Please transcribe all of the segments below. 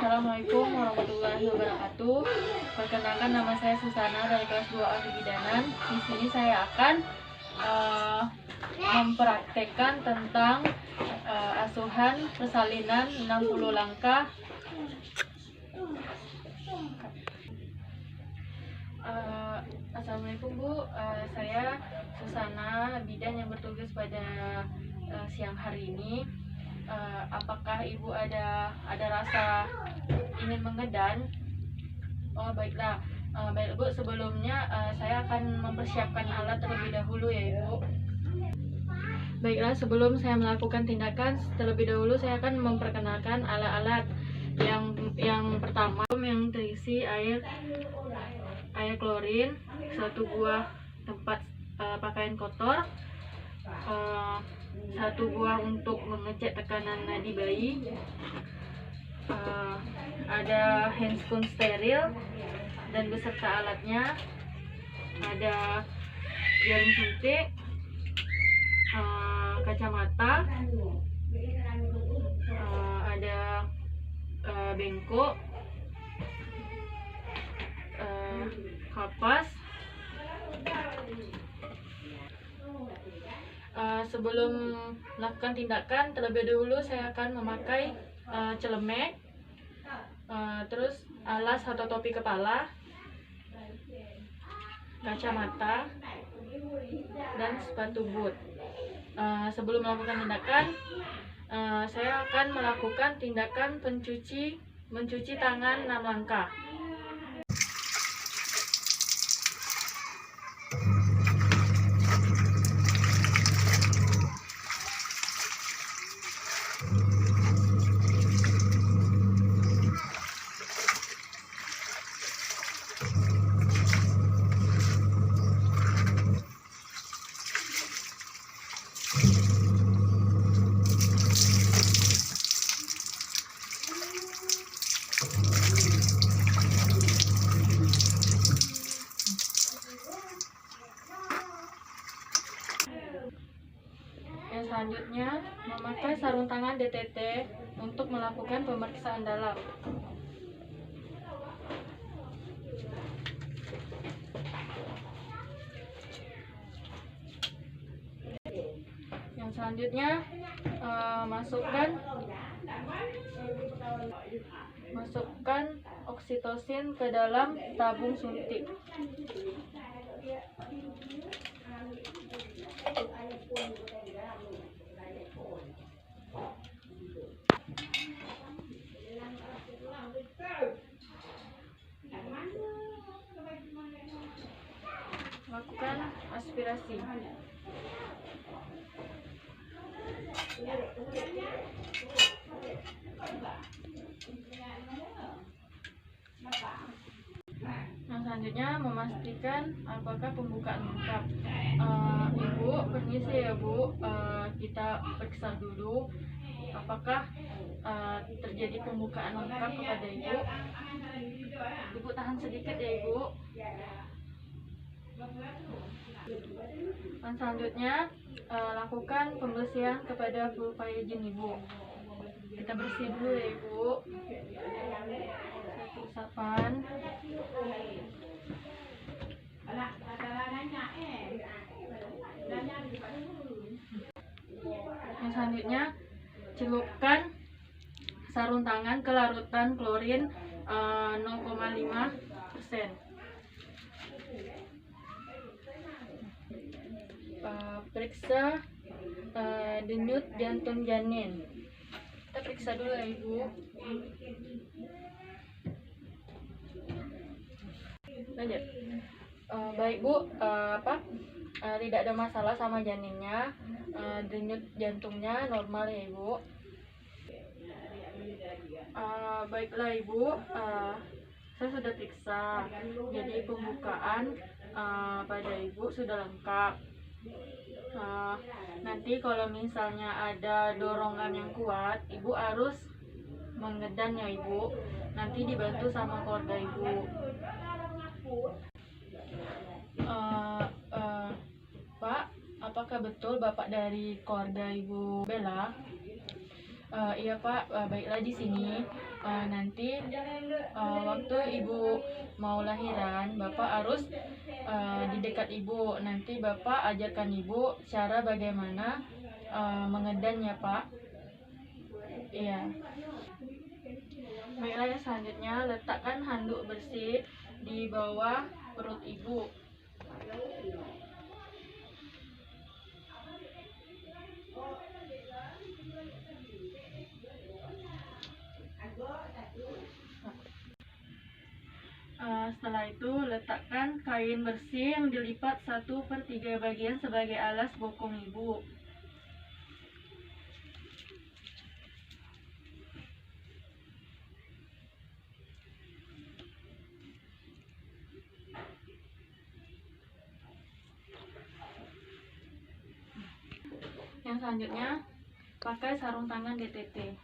Assalamualaikum warahmatullahi wabarakatuh. Perkenalkan, nama saya Susana dari kelas 2A Kebidanan. Di sini saya akan mempraktekkan tentang asuhan persalinan 60 langkah. Assalamualaikum Bu, saya Susana bidan yang bertugas pada siang hari ini. Apakah Ibu ada rasa ingin mengedan? Oh baiklah, baik Bu, sebelumnya saya akan mempersiapkan alat terlebih dahulu ya Ibu. Baiklah, sebelum saya melakukan tindakan, terlebih dahulu saya akan memperkenalkan alat-alat. Yang pertama yang terisi air klorin, satu buah tempat pakaian kotor, satu buah untuk mengecek tekanan nadi bayi, ada handscoon steril dan beserta alatnya, ada jarum suntik, kacamata, ada bengkok, kapas. Sebelum melakukan tindakan, terlebih dahulu saya akan memakai celemek, terus alas atau topi kepala, kacamata, dan sepatu boot. Sebelum melakukan tindakan, saya akan melakukan tindakan mencuci tangan 6 langkah. Yang selanjutnya, memakai sarung tangan DTT untuk melakukan pemeriksaan dalam. Yang selanjutnya, masukkan oksitosin ke dalam tabung suntik. Lakukan aspirasi. Yang selanjutnya, memastikan apakah pembukaan lengkap. Ibu, permisi ya Bu, kita periksa dulu apakah terjadi pembukaan lengkap kepada Ibu. Ibu tahan sedikit ya Ibu. Dan selanjutnya, lakukan pembersihan kepada vulva vagin Ibu. Kita bersih dulu ya Ibu. Satu usapan. Yang selanjutnya, celupkan sarung tangan ke larutan klorin 0,5%. Periksa denyut jantung janin. Kita periksa dulu ya Ibu. Lanjut. Baik Bu, tidak ada masalah sama janinnya, denyut jantungnya normal ya Ibu. Baiklah Ibu, saya sudah periksa, jadi pembukaan pada Ibu sudah lengkap. Nanti kalau misalnya ada dorongan yang kuat, Ibu harus mengedan ya Ibu. Nanti dibantu sama keluarga Ibu. Pak, apakah betul Bapak dari keluarga Ibu Bella? Iya Pak, baiklah di sini. Nanti waktu Ibu mau lahiran, Bapak harus di dekat Ibu. Nanti Bapak ajarkan Ibu cara bagaimana mengedan ya Pak. Iya. Baiklah, yang selanjutnya letakkan handuk bersih di bawah perut Ibu. Setelah itu letakkan kain bersih yang dilipat 1/3 bagian sebagai alas bokong Ibu. Yang selanjutnya pakai sarung tangan DTT.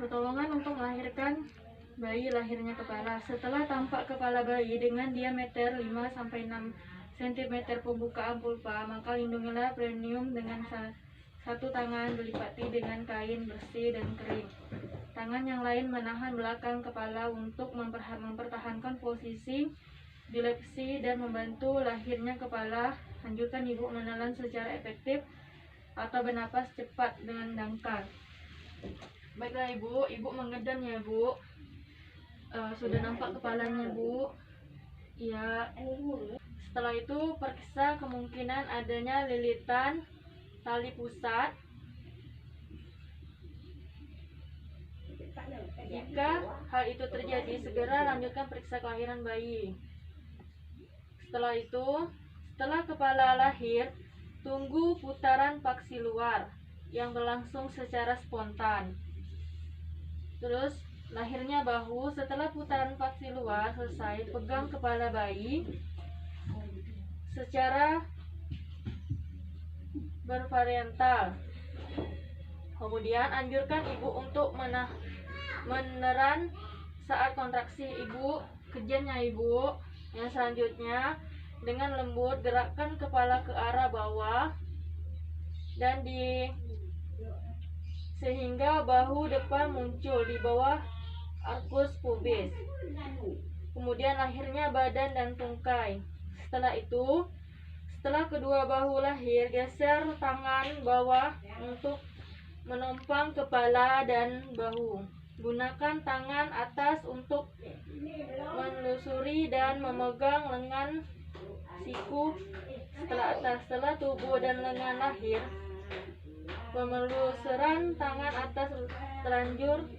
Pertolongan untuk melahirkan bayi lahirnya kepala. Setelah tampak kepala bayi dengan diameter 5-6 cm pembukaan pulpa, maka lindungilah perineum dengan satu tangan dilipati dengan kain bersih dan kering. Tangan yang lain menahan belakang kepala untuk mempertahankan posisi dilepsi dan membantu lahirnya kepala. Lanjutkan Ibu menelan secara efektif atau bernapas cepat dengan dangkal. Baiklah Ibu mengedan ya Bu. Sudah nampak kepalanya Bu. Iya. Setelah itu periksa kemungkinan adanya lilitan tali pusat. Jika hal itu terjadi, segera lanjutkan periksa kelahiran bayi. Setelah kepala lahir, tunggu putaran paksi luar yang berlangsung secara spontan. Terus lahirnya bahu. Setelah putaran paksi luar selesai, pegang kepala bayi secara bervariantal. Kemudian anjurkan Ibu untuk meneran saat kontraksi Ibu. Kejamnya Ibu. Yang selanjutnya dengan lembut gerakkan kepala ke arah bawah dan sehingga bahu depan muncul di bawah arkus pubis. Kemudian lahirnya badan dan tungkai. Setelah kedua bahu lahir, geser tangan bawah untuk menopang kepala dan bahu. Gunakan tangan atas untuk menelusuri dan memegang lengan siku setelah tubuh dan lengan lahir. Penelusuran tangan atas terlanjur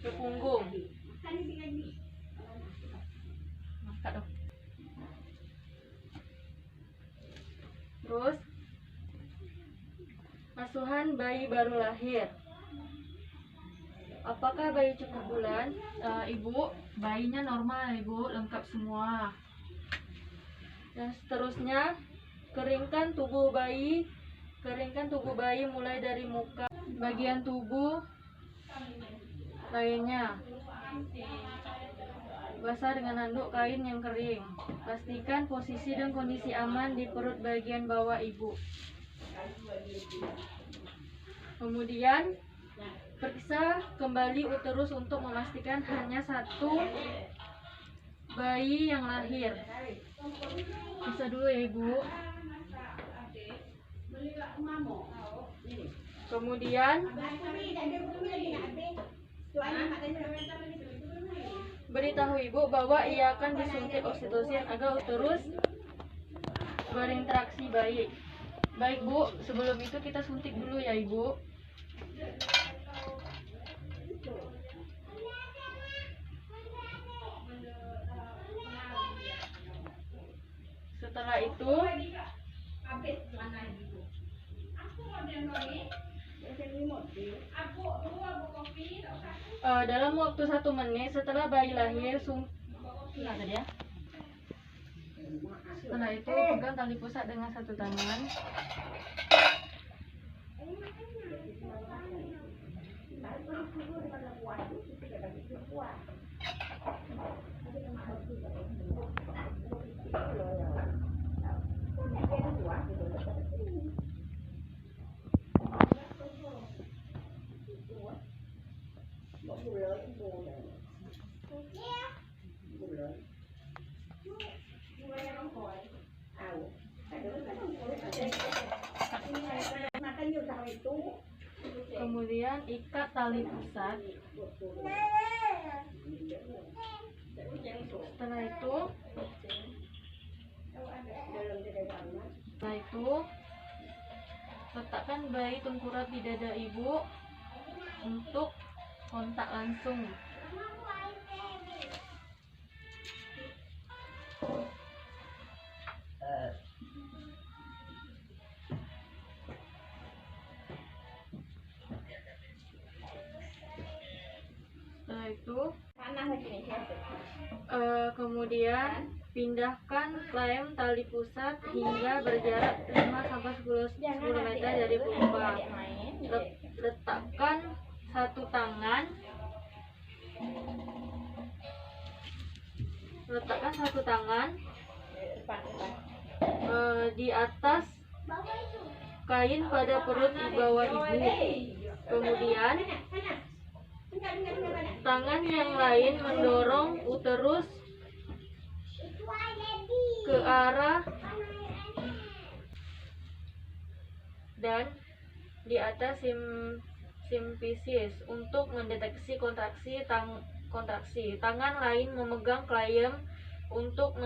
ke punggung. Terus asuhan bayi baru lahir. Apakah bayi cukup bulan? Ibu, bayinya normal Ibu, lengkap semua. Dan seterusnya keringkan tubuh bayi mulai dari muka, bagian tubuh lainnya. Basah dengan handuk kain yang kering. Pastikan posisi dan kondisi aman di perut bagian bawah Ibu. Kemudian periksa kembali uterus untuk memastikan hanya satu bayi yang lahir. Bisa dulu ya Ibu. Kemudian beritahu Ibu bahwa ia akan disuntik oksitosin agar uterus berinteraksi baik. Baik Bu, sebelum itu kita suntik dulu ya Ibu. Setelah itu dalam waktu 1 menit setelah bayi lahir, setelah itu pegang tali pusat dengan satu tangan. Kemudian ikat tali pusat. Setelah itu letakkan bayi tengkurap di dada ibu untuk kontak langsung. Setelah itu kemudian pindahkan klem tali pusat hingga berjarak 5-10 meter dari punggung. Letakkan satu tangan di atas kain pada perut di bawah ibu. Kemudian tangan yang lain mendorong uterus ke arah dan di atas simfisis untuk mendeteksi kontraksi. Tangan lain memegang klem untuk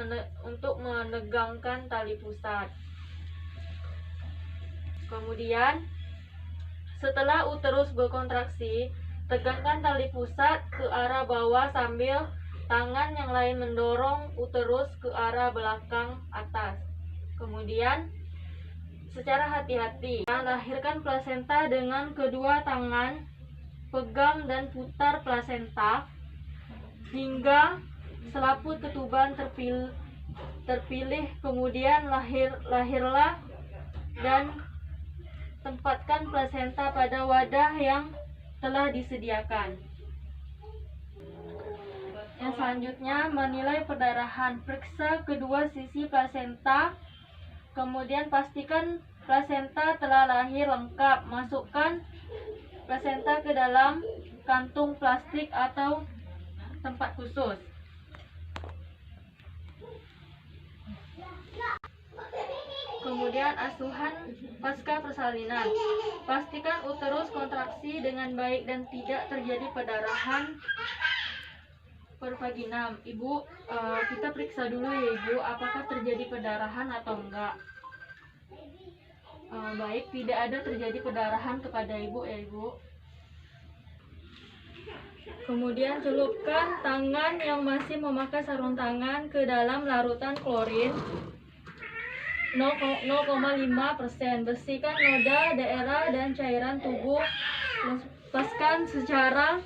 menegangkan tali pusat. Kemudian setelah uterus berkontraksi, tegangkan tali pusat ke arah bawah sambil tangan yang lain mendorong uterus ke arah belakang atas. Kemudian secara hati-hati lahirkan plasenta dengan kedua tangan. Pegang dan putar plasenta hingga selaput ketuban terpilih. Kemudian lahirlah dan tempatkan plasenta pada wadah yang telah disediakan. Yang selanjutnya, menilai perdarahan. Periksa kedua sisi plasenta. Kemudian pastikan plasenta telah lahir lengkap. Masukkan plasenta ke dalam kantung plastik atau tempat khusus. Kemudian asuhan pasca persalinan. Pastikan uterus kontraksi dengan baik dan tidak terjadi perdarahan pervaginam. Ibu, kita periksa dulu ya Ibu, apakah terjadi perdarahan atau enggak. Baik, tidak ada terjadi perdarahan kepada Ibu ya Ibu. Kemudian celupkan tangan yang masih memakai sarung tangan ke dalam larutan klorin 0,5%. Bersihkan noda, daerah, dan cairan tubuh. Lepaskan secara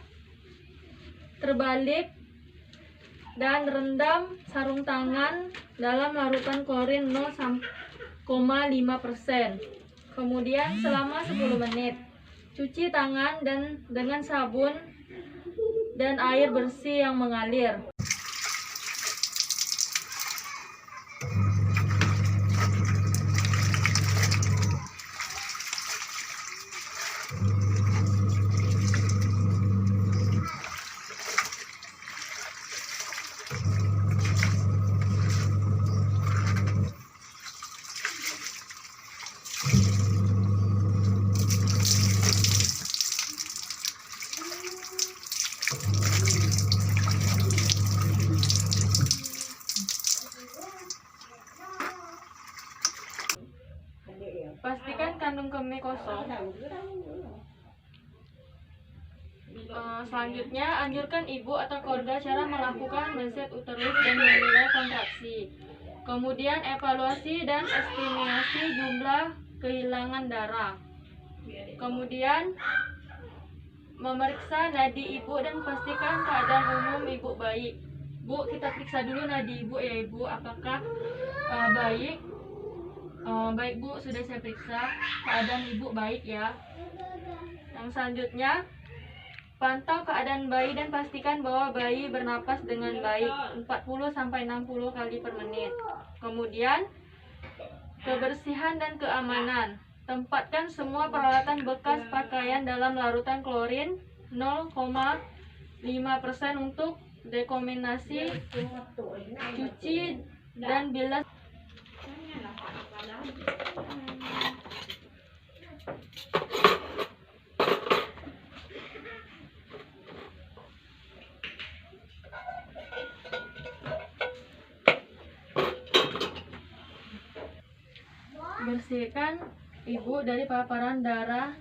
terbalik dan rendam sarung tangan dalam larutan klorin 0,5%. Kemudian selama 10 menit cuci tangan dengan sabun dan air bersih yang mengalir. Pastikan kandung kemih kosong. Selanjutnya, anjurkan ibu atau keluarga cara melakukan beset uterus dan menilai kontraksi. Kemudian evaluasi dan estimasi jumlah kehilangan darah. Kemudian memeriksa nadi ibu dan pastikan keadaan umum ibu baik. Bu, kita periksa dulu nadi ibu ya ibu, apakah baik? Baik bu, sudah saya periksa, keadaan ibu baik ya. Yang selanjutnya, pantau keadaan bayi dan pastikan bahwa bayi bernapas dengan baik 40-60 kali per menit. Kemudian kebersihan dan keamanan. Tempatkan semua peralatan bekas pakaian dalam larutan klorin 0,5% untuk dekontaminasi, cuci dan bilas. Bersihkan ibu dari paparan darah.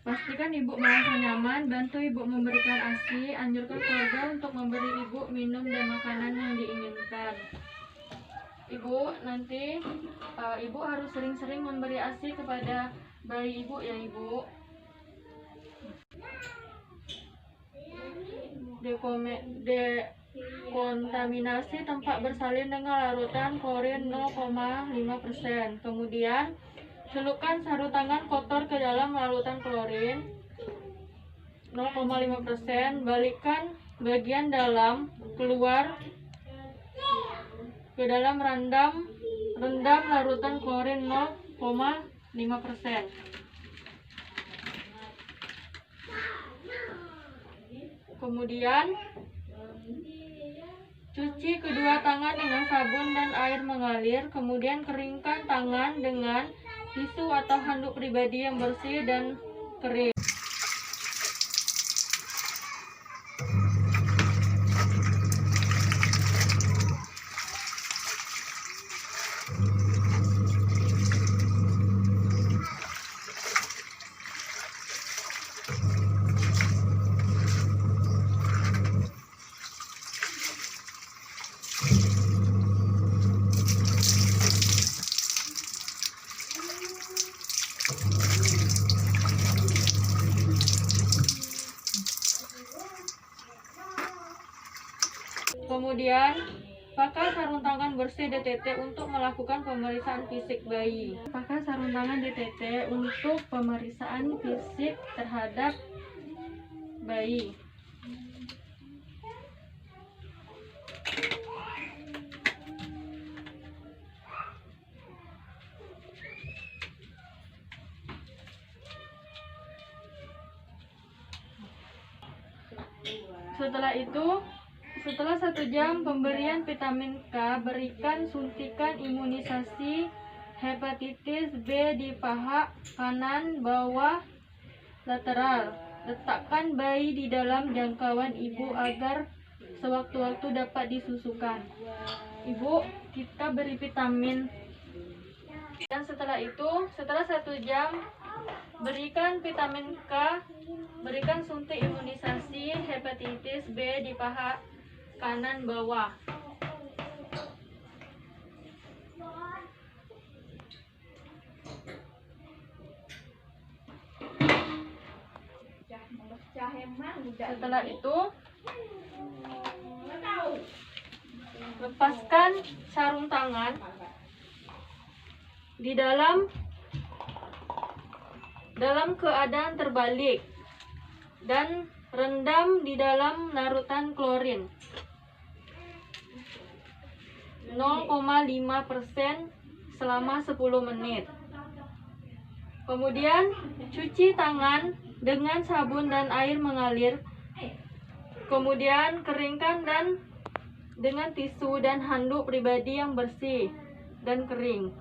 Pastikan ibu merasa nyaman, bantu ibu memberikan ASI, anjurkan keluarga untuk memberi ibu minum dan makanan yang diinginkan. Ibu, nanti ibu harus sering-sering memberi ASI kepada bayi ibu ya ibu. Dekontaminasi tempat bersalin dengan larutan klorin 0,5%. Kemudian celupkan sarung tangan kotor ke dalam larutan klorin 0,5%. Balikkan bagian dalam keluar ke dalam rendam larutan klorin 0,5%. Kemudian cuci kedua tangan dengan sabun dan air mengalir. Kemudian keringkan tangan dengan tisu atau handuk pribadi yang bersih dan kering. Kemudian pakai sarung tangan bersih DTT untuk melakukan pemeriksaan fisik bayi. Pakai sarung tangan DTT untuk pemeriksaan fisik terhadap bayi. Setelah 1 jam pemberian vitamin K, berikan suntikan imunisasi hepatitis B di paha kanan bawah lateral. Letakkan bayi di dalam jangkauan ibu agar sewaktu-waktu dapat disusukan. Ibu, kita beri vitamin. Dan setelah 1 jam berikan vitamin K, berikan suntik imunisasi hepatitis B di paha kanan bawah. Setelah itu lepaskan sarung tangan di dalam keadaan terbalik dan rendam di dalam larutan klorin 0,5% selama 10 menit. Kemudian cuci tangan dengan sabun dan air mengalir. Kemudian keringkan dengan tisu dan handuk pribadi yang bersih dan kering.